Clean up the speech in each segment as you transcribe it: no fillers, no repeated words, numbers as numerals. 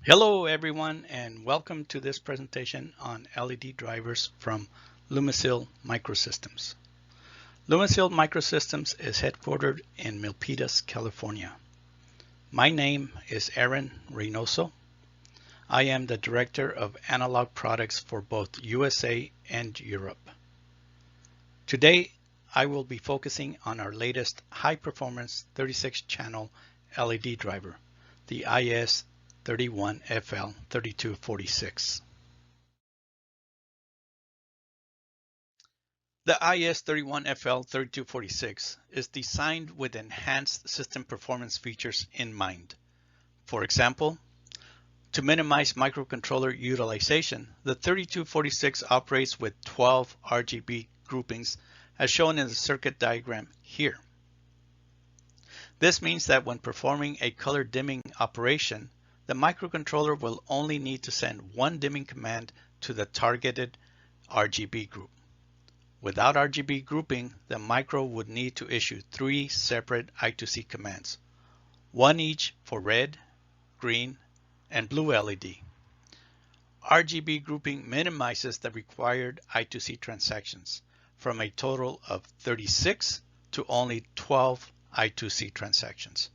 Hello everyone and welcome to this presentation on LED drivers from Lumissil Microsystems. Lumissil Microsystems is headquartered in Milpitas, California. My name is Aaron Reynoso. I am the Director of Analog Products for both USA and Europe. Today I will be focusing on our latest high-performance 36-channel LED driver, the IS31FL3246. The IS31FL3246 is designed with enhanced system performance features in mind. For example, to minimize microcontroller utilization, the 3246 operates with 12 RGB groupings as shown in the circuit diagram here. This means that when performing a color dimming operation, the microcontroller will only need to send one dimming command to the targeted RGB group. Without RGB grouping, the micro would need to issue 3 separate I2C commands, one each for red, green, and blue LED. RGB grouping minimizes the required I2C transactions from a total of 36 to only 12 I2C transactions.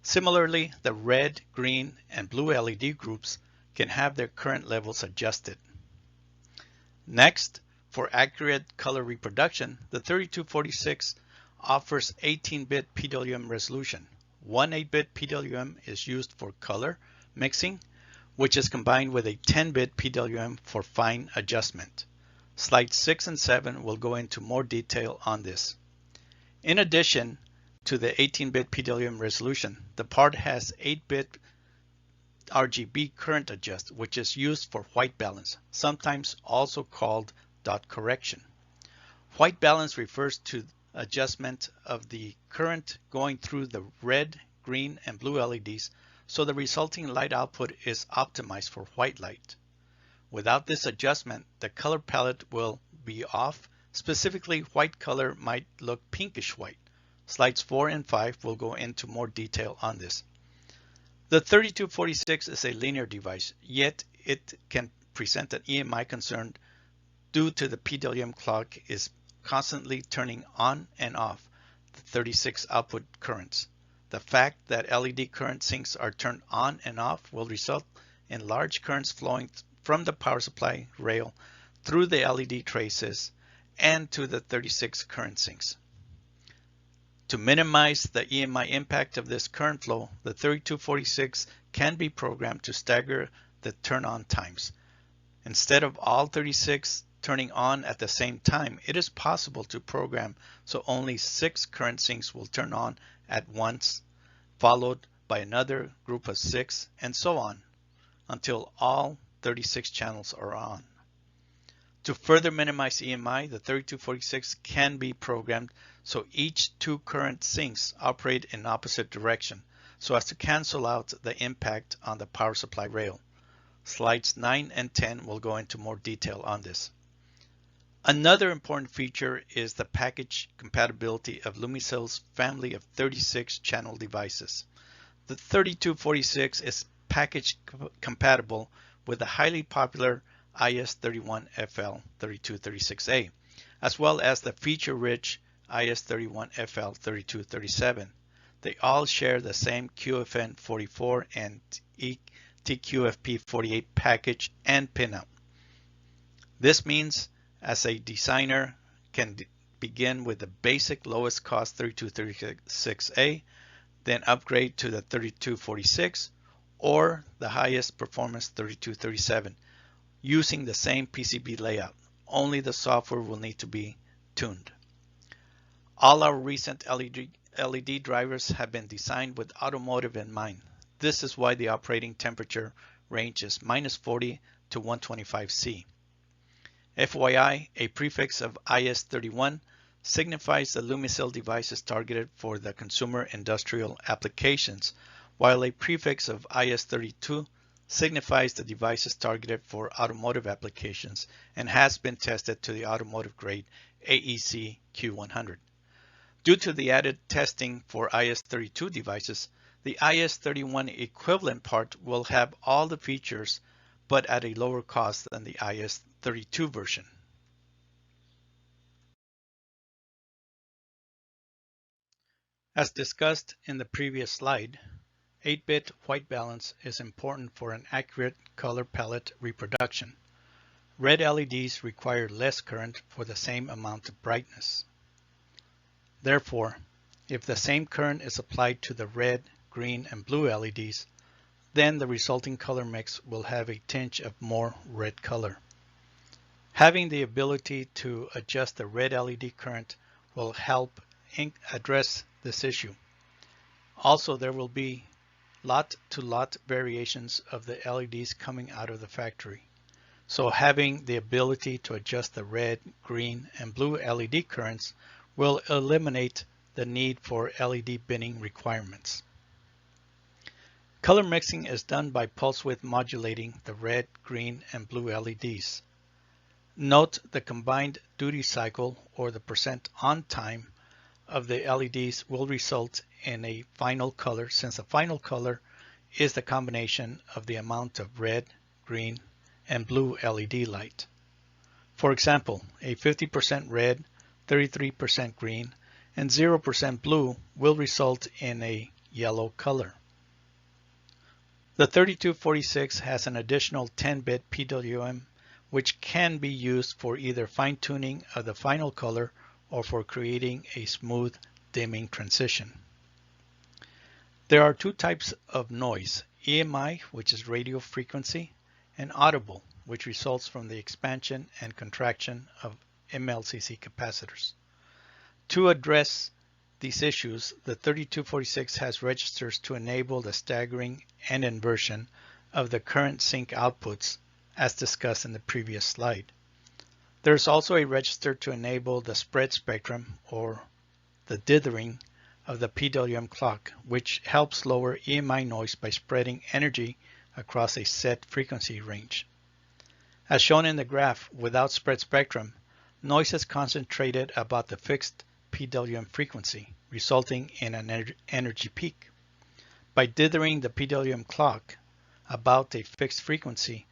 Similarly, the red, green, and blue LED groups can have their current levels adjusted. Next, for accurate color reproduction, the 3246 offers 18-bit PWM resolution. One 8-bit PWM is used for color mixing, which is combined with a 10-bit PWM for fine adjustment. Slides 6 and 7 will go into more detail on this. In addition to the 18-bit PWM resolution, the part has 8-bit RGB current adjust, which is used for white balance, sometimes also called dot correction. White balance refers to adjustment of the current going through the red, green, and blue LEDs, so the resulting light output is optimized for white light. Without this adjustment, the color palette will be off. Specifically, white color might look pinkish white. Slides 4 and 5 will go into more detail on this. The 3246 is a linear device, yet it can present an EMI concern due to the PWM clock is constantly turning on and off the 36 output currents. The fact that LED current sinks are turned on and off will result in large currents flowing from the power supply rail through the LED traces and to the 36 current sinks. To minimize the EMI impact of this current flow, the 3246 can be programmed to stagger the turn-on times. Instead of all 36 turning on at the same time, it is possible to program so only 6 current sinks will turn on at once, followed by another group of 6, and so on, until all 36 channels are on. To further minimize EMI, the 3246 can be programmed so each 2 current sinks operate in opposite direction, so as to cancel out the impact on the power supply rail. Slides 9 and 10 will go into more detail on this. Another important feature is the package compatibility of Lumissil's family of 36 channel devices. The 3246 is package compatible with the highly popular IS31FL3246A, as well as the feature-rich IS31FL3237. They all share the same QFN44 and TQFP48 package and pinout. This means as a designer can begin with the basic lowest cost 3236A, then upgrade to the 3246 or the highest performance 3237 using the same PCB layout. Only the software will need to be tuned. All our recent LED drivers have been designed with automotive in mind. This is why the operating temperature range is -40 to 125 C. FYI, a prefix of IS31 signifies the Lumissil device is targeted for the consumer industrial applications, while a prefix of IS32 signifies the device is targeted for automotive applications and has been tested to the automotive grade AEC Q100. Due to the added testing for IS32 devices, The IS31 equivalent part will have all the features, but at a lower cost than the IS32 version. As discussed in the previous slide, 8-bit white balance is important for an accurate color palette reproduction. Red LEDs require less current for the same amount of brightness. Therefore, if the same current is applied to the red, green, and blue LEDs, then the resulting color mix will have a tinge of more red color. Having the ability to adjust the red LED current will help address this issue. Also, there will be lot-to-lot variations of the LEDs coming out of the factory. So having the ability to adjust the red, green, and blue LED currents will eliminate the need for LED binning requirements. Color mixing is done by pulse width modulating the red, green, and blue LEDs. Note the combined duty cycle or the percent on time of the LEDs will result in a final color, since the final color is the combination of the amount of red, green, and blue LED light. For example, a 50% red, 33% green, and 0% blue will result in a yellow color. The 3246 has an additional 10-bit PWM, which can be used for either fine-tuning of the final color or for creating a smooth dimming transition. There are two types of noise, EMI, which is radio frequency, and audible, which results from the expansion and contraction of MLCC capacitors. To address these issues, the 3246 has registers to enable the staggering and inversion of the current sink outputs, as discussed in the previous slide. There is also a register to enable the spread spectrum or the dithering of the PWM clock, which helps lower EMI noise by spreading energy across a set frequency range. As shown in the graph, without spread spectrum, noise is concentrated about the fixed PWM frequency, resulting in an energy peak. By dithering the PWM clock about a fixed frequency,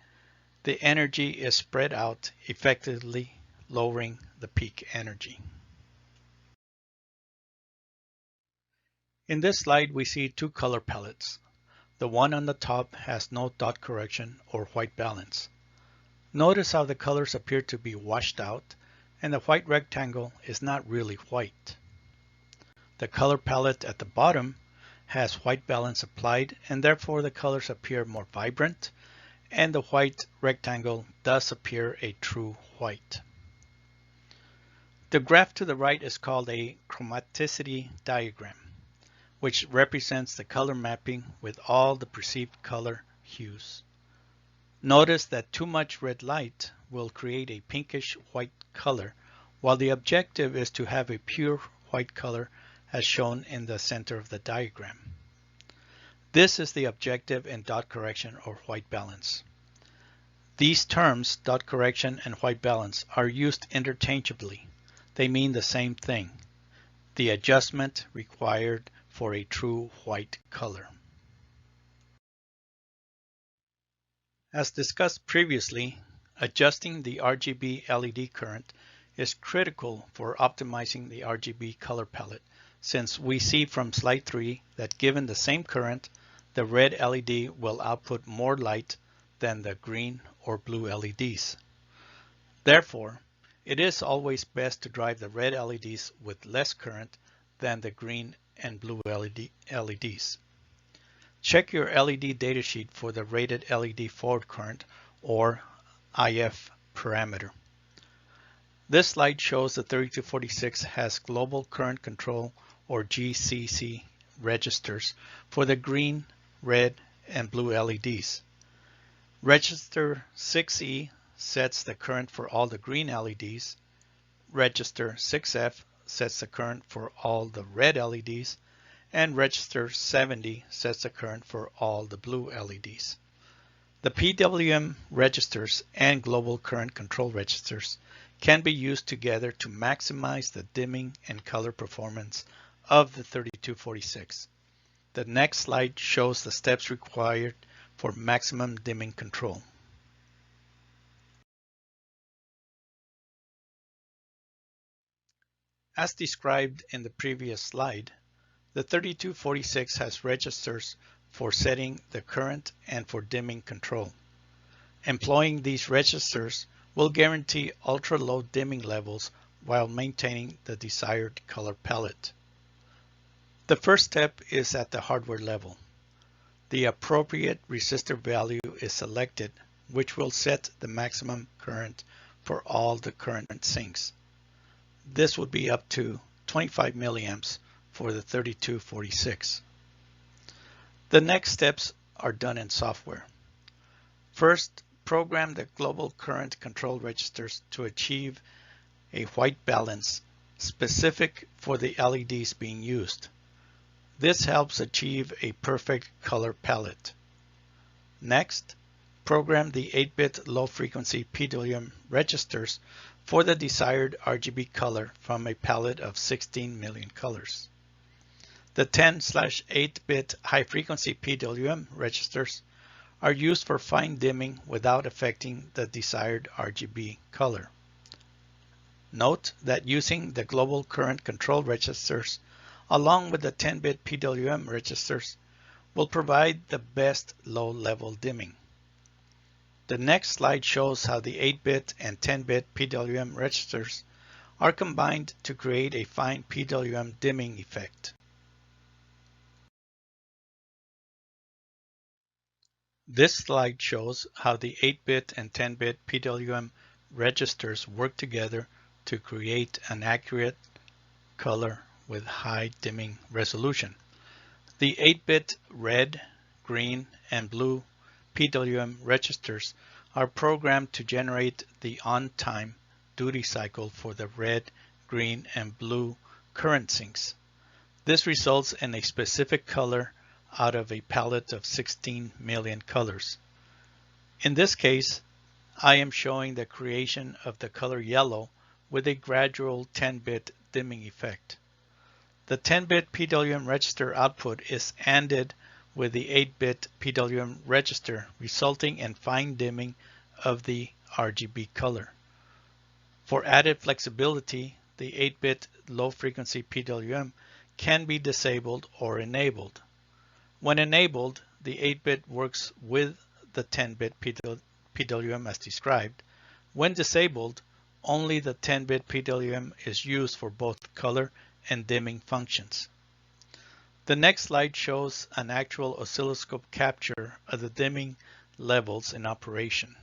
the energy is spread out, effectively lowering the peak energy. In this slide, we see two color palettes. The one on the top has no dot correction or white balance. Notice how the colors appear to be washed out, and the white rectangle is not really white. The color palette at the bottom has white balance applied, and therefore the colors appear more vibrant, and the white rectangle does appear a true white. The graph to the right is called a chromaticity diagram, which represents the color mapping with all the perceived color hues. Notice that too much red light will create a pinkish white color, while the objective is to have a pure white color as shown in the center of the diagram. This is the objective in dot correction or white balance. These terms, dot correction and white balance, are used interchangeably. They mean the same thing, the adjustment required for a true white color. As discussed previously, adjusting the RGB LED current is critical for optimizing the RGB color palette, since we see from slide 3 that given the same current, the red LED will output more light than the green or blue LEDs. Therefore, it is always best to drive the red LEDs with less current than the green and blue LEDs. Check your LED datasheet for the rated LED forward current or IF parameter. This slide shows the 3246 has global current control or GCC registers for the green, red, and blue LEDs. Register 6E sets the current for all the green LEDs. Register 6F sets the current for all the red LEDs. And register 70 sets the current for all the blue LEDs. The PWM registers and global current control registers can be used together to maximize the dimming and color performance of the 3246. The next slide shows the steps required for maximum dimming control. As described in the previous slide, the 3246 has registers for setting the current and for dimming control. Employing these registers will guarantee ultra-low dimming levels while maintaining the desired color palette. The first step is at the hardware level. The appropriate resistor value is selected, which will set the maximum current for all the current sinks. This would be up to 25 milliamps for the 3246. The next steps are done in software. First, program the global current control registers to achieve a white balance specific for the LEDs being used. This helps achieve a perfect color palette. Next, program the 8-bit low-frequency PWM registers for the desired RGB color from a palette of 16 million colors. The 10/8-bit high-frequency PWM registers are used for fine dimming without affecting the desired RGB color. Note that using the global current control registers along with the 10-bit PWM registers will provide the best low-level dimming. The next slide shows how the 8-bit and 10-bit PWM registers are combined to create a fine PWM dimming effect. This slide shows how the 8-bit and 10-bit PWM registers work together to create an accurate color with high dimming resolution. The 8-bit red, green, and blue PWM registers are programmed to generate the on-time duty cycle for the red, green, and blue current sinks. This results in a specific color out of a palette of 16 million colors. In this case, I am showing the creation of the color yellow with a gradual 10-bit dimming effect. The 10-bit PWM register output is ANDed with the 8-bit PWM register, resulting in fine dimming of the RGB color. For added flexibility, the 8-bit low-frequency PWM can be disabled or enabled. When enabled, the 8-bit works with the 10-bit PWM as described. When disabled, only the 10-bit PWM is used for both color and dimming functions. The next slide shows an actual oscilloscope capture of the dimming levels in operation.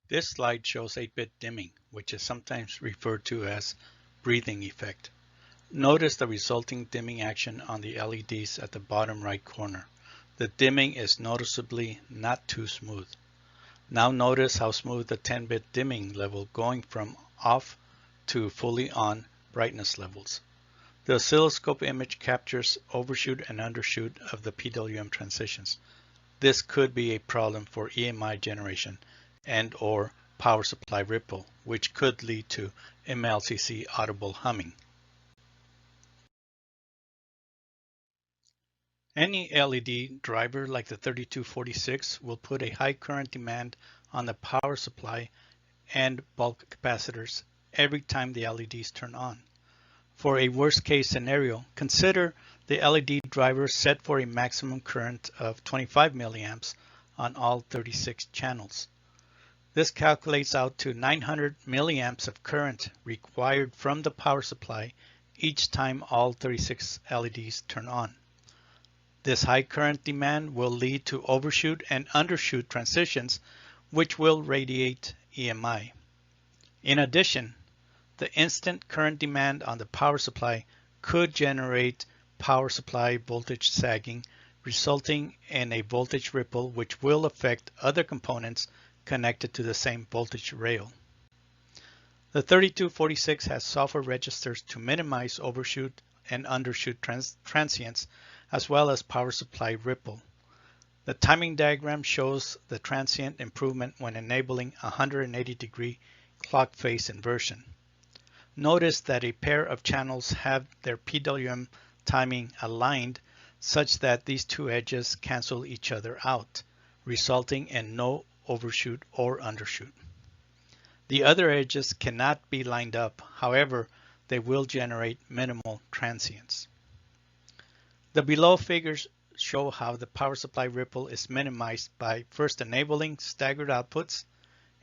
This slide shows 8-bit dimming, which is sometimes referred to as breathing effect. Notice the resulting dimming action on the LEDs at the bottom right corner. The dimming is noticeably not too smooth. Now notice how smooth the 10-bit dimming level going from off to fully on brightness levels. The oscilloscope image captures overshoot and undershoot of the PWM transitions. This could be a problem for EMI generation and/or power supply ripple, which could lead to MLCC audible humming. Any LED driver like the 3246 will put a high current demand on the power supply and bulk capacitors every time the LEDs turn on. For a worst case scenario, consider the LED driver set for a maximum current of 25 milliamps on all 36 channels. This calculates out to 900 milliamps of current required from the power supply each time all 36 LEDs turn on. This high current demand will lead to overshoot and undershoot transitions, which will radiate EMI. In addition, the instant current demand on the power supply could generate power supply voltage sagging, resulting in a voltage ripple which will affect other components connected to the same voltage rail. The 3246 has software registers to minimize overshoot and undershoot transients, as well as power supply ripple. The timing diagram shows the transient improvement when enabling 180-degree clock phase inversion. Notice that a pair of channels have their PWM timing aligned such that these two edges cancel each other out, resulting in no overshoot or undershoot. The other edges cannot be lined up, however, they will generate minimal transients. The below figures show how the power supply ripple is minimized by first enabling staggered outputs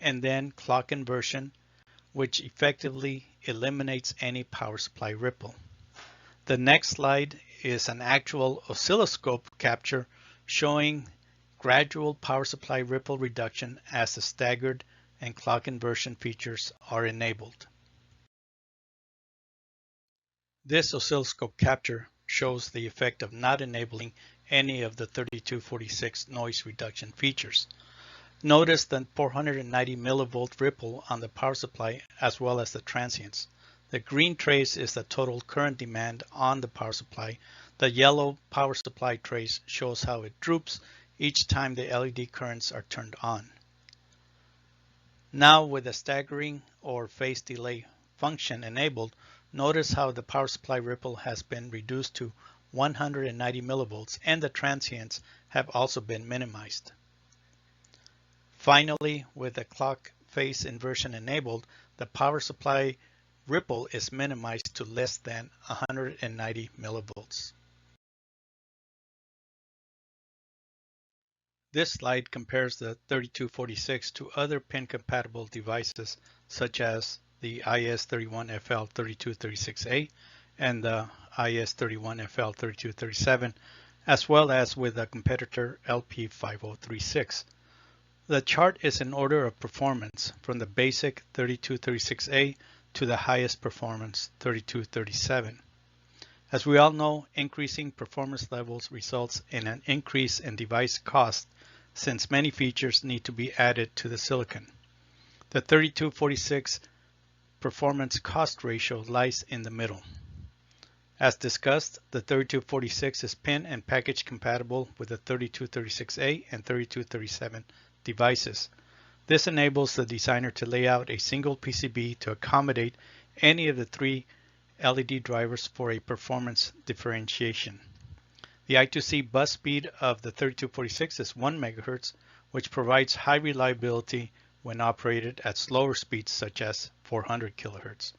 and then clock inversion, which effectively eliminates any power supply ripple. The next slide is an actual oscilloscope capture showing gradual power supply ripple reduction as the staggered and clock inversion features are enabled. This oscilloscope capture shows the effect of not enabling any of the 3246 noise reduction features. Notice the 490 millivolt ripple on the power supply as well as the transients. The green trace is the total current demand on the power supply. The yellow power supply trace shows how it droops each time the LED currents are turned on. Now with the staggering or phase delay function enabled, notice how the power supply ripple has been reduced to 190 millivolts and the transients have also been minimized. Finally, with the clock phase inversion enabled, the power supply ripple is minimized to less than 190 millivolts. This slide compares the 3246 to other pin-compatible devices such as the IS31FL3246A and the IS31FL3237, as well as with the competitor LP5036. The chart is in order of performance from the basic 3236A to the highest performance 3237. As we all know, increasing performance levels results in an increase in device cost since many features need to be added to the silicon. The 3246 performance cost ratio lies in the middle. As discussed, the 3246 is pin and package compatible with the 3236A and 3237 devices. This enables the designer to lay out a single PCB to accommodate any of the three LED drivers for a performance differentiation. The I2C bus speed of the 3246 is 1 MHz, which provides high reliability when operated at slower speeds such as 400 kHz.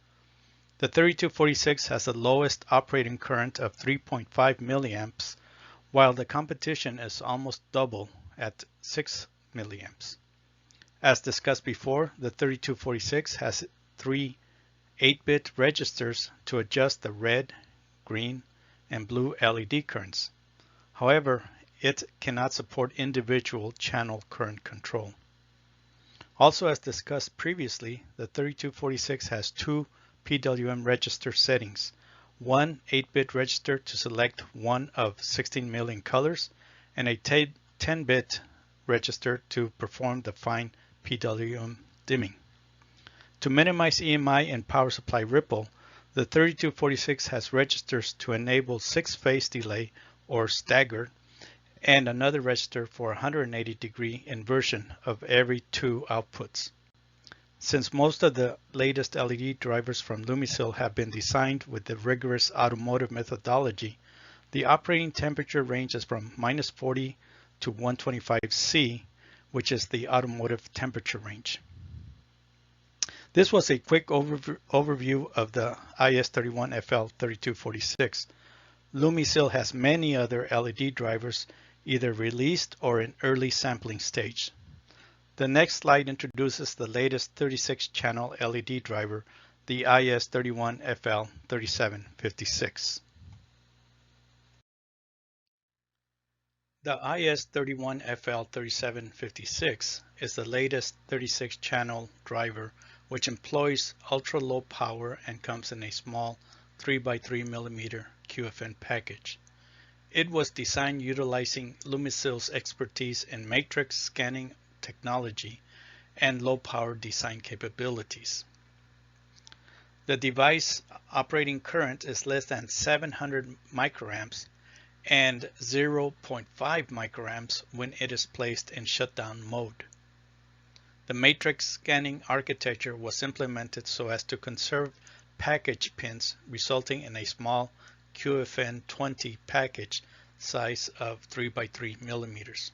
The 3246 has the lowest operating current of 3.5 milliamps, while the competition is almost double at 6 milliamps. As discussed before, the 3246 has 3 8-bit registers to adjust the red, green, and blue LED currents. However, it cannot support individual channel current control. Also, as discussed previously, the 3246 has 2 PWM register settings, one 8-bit register to select one of 16 million colors, and a 10-bit register to perform the fine PWM dimming. To minimize EMI and power supply ripple, the 3246 has registers to enable 6-phase delay or staggered, and another register for 180-degree inversion of every 2 outputs. Since most of the latest LED drivers from Lumissil have been designed with the rigorous automotive methodology, the operating temperature ranges from -40 to 125 C, which is the automotive temperature range. This was a quick overview of the IS31FL3246. Lumissil has many other LED drivers either released or in early sampling stage. The next slide introduces the latest 36-channel LED driver, the IS31FL3756. The IS31FL3756 is the latest 36-channel driver which employs ultra-low power and comes in a small 3x3mm QFN package. It was designed utilizing Lumissil's expertise in matrix scanning technology and low-power design capabilities. The device operating current is less than 700 microamps and 0.5 microamps when it is placed in shutdown mode. The matrix scanning architecture was implemented so as to conserve package pins, resulting in a small QFN20 package size of 3 by 3 millimeters.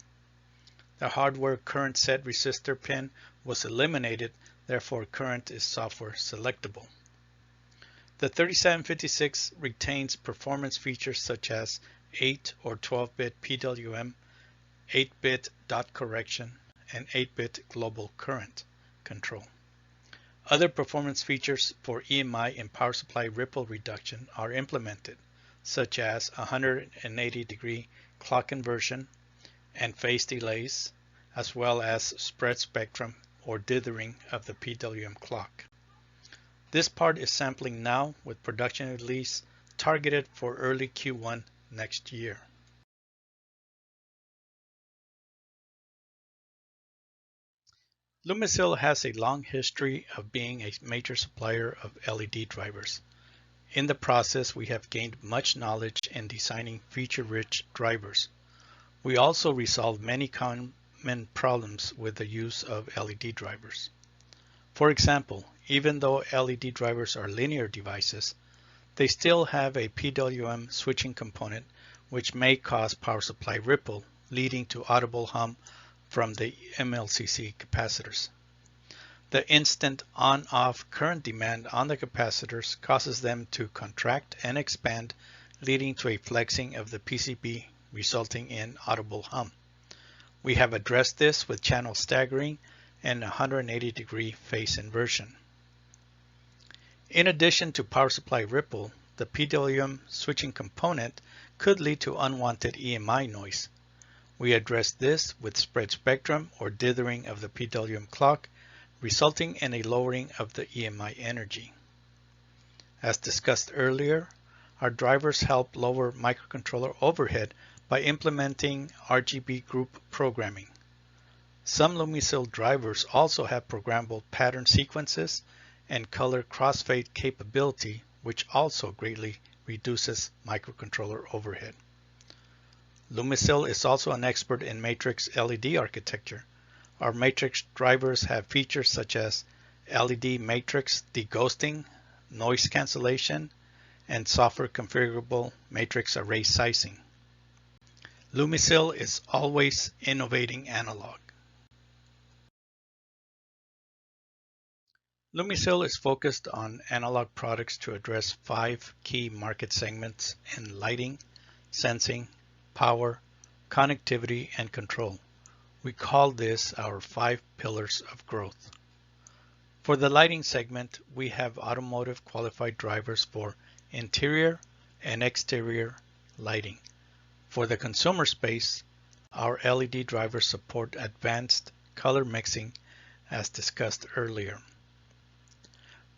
The hardware current set resistor pin was eliminated, therefore current is software selectable. The 3756 retains performance features such as 8 or 12-bit PWM, 8-bit dot correction, and 8-bit global current control. Other performance features for EMI and power supply ripple reduction are implemented, such as 180-degree clock inversion and phase delays, as well as spread spectrum or dithering of the PWM clock. This part is sampling now with production release targeted for early Q1 next year. Lumissil has a long history of being a major supplier of LED drivers. In the process, we have gained much knowledge in designing feature-rich drivers. We also resolve many common problems with the use of LED drivers. For example, even though LED drivers are linear devices, they still have a PWM switching component which may cause power supply ripple, leading to audible hum from the MLCC capacitors. The instant on-off current demand on the capacitors causes them to contract and expand, leading to a flexing of the PCB, resulting in audible hum. We have addressed this with channel staggering and 180-degree phase inversion. In addition to power supply ripple, the PWM switching component could lead to unwanted EMI noise. We address this with spread spectrum or dithering of the PWM clock, resulting in a lowering of the EMI energy. As discussed earlier, our drivers help lower microcontroller overhead by implementing RGB group programming. Some Lumissil drivers also have programmable pattern sequences and color crossfade capability, which also greatly reduces microcontroller overhead. Lumissil is also an expert in matrix LED architecture. Our matrix drivers have features such as LED matrix deghosting, noise cancellation, and software configurable matrix array sizing. Lumissil is always innovating analog. Lumissil is focused on analog products to address 5 key market segments in lighting, sensing, power, connectivity, and control. We call this our 5 pillars of growth. For the lighting segment, we have automotive qualified drivers for interior and exterior lighting. For the consumer space, our LED drivers support advanced color mixing as discussed earlier.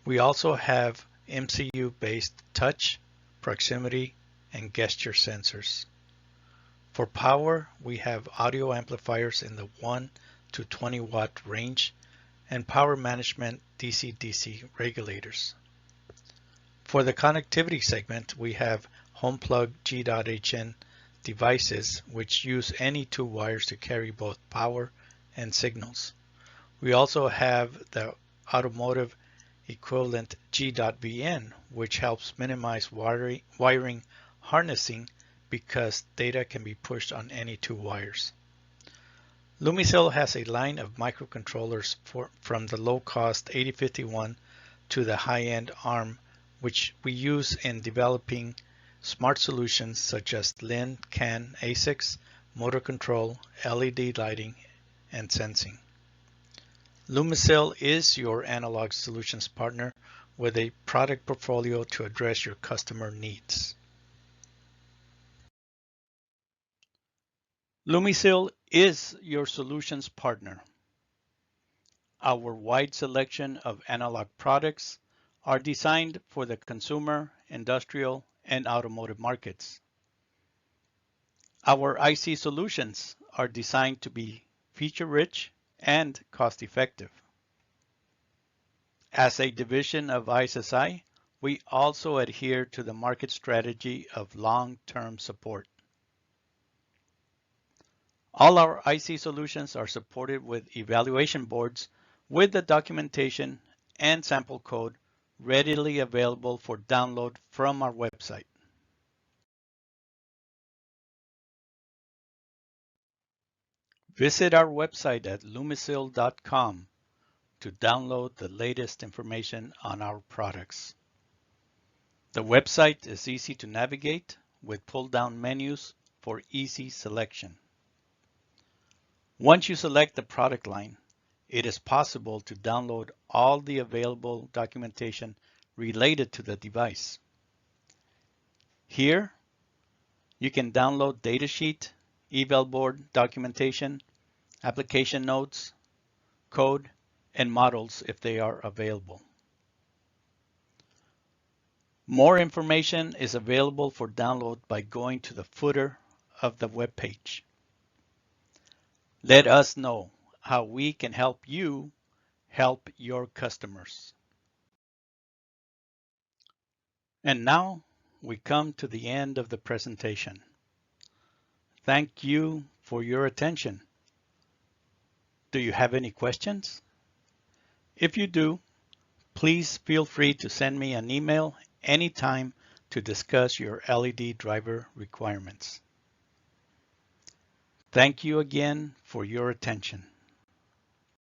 We also have MCU-based touch, proximity, and gesture sensors. For power, we have audio amplifiers in the 1 to 20 watt range and power management DC-DC regulators. For the connectivity segment, we have home plug G.HN devices which use any 2 wires to carry both power and signals. We also have the automotive equivalent G.VN, which helps minimize wiring harnessing because data can be pushed on any 2 wires. Lumissil has a line of microcontrollers from the low-cost 8051 to the high-end ARM, which we use in developing smart solutions such as LIN, CAN, ASICs, motor control, LED lighting, and sensing. Lumissil is your analog solutions partner with a product portfolio to address your customer needs. Lumissil is your solutions partner. Our wide selection of analog products are designed for the consumer, industrial, and automotive markets. Our IC solutions are designed to be feature-rich and cost-effective. As a division of ISSI, we also adhere to the market strategy of long-term support. All our IC solutions are supported with evaluation boards with the documentation and sample code readily available for download from our website. Visit our website at lumissil.com to download the latest information on our products. The website is easy to navigate with pull-down menus for easy selection. Once you select the product line, it is possible to download all the available documentation related to the device. Here, you can download datasheet, eval board documentation, application notes, code, and models if they are available. More information is available for download by going to the footer of the web page. Let us know how we can help you help your customers. And now we come to the end of the presentation. Thank you for your attention. Do you have any questions? If you do, please feel free to send me an email anytime to discuss your LED driver requirements. Thank you again for your attention.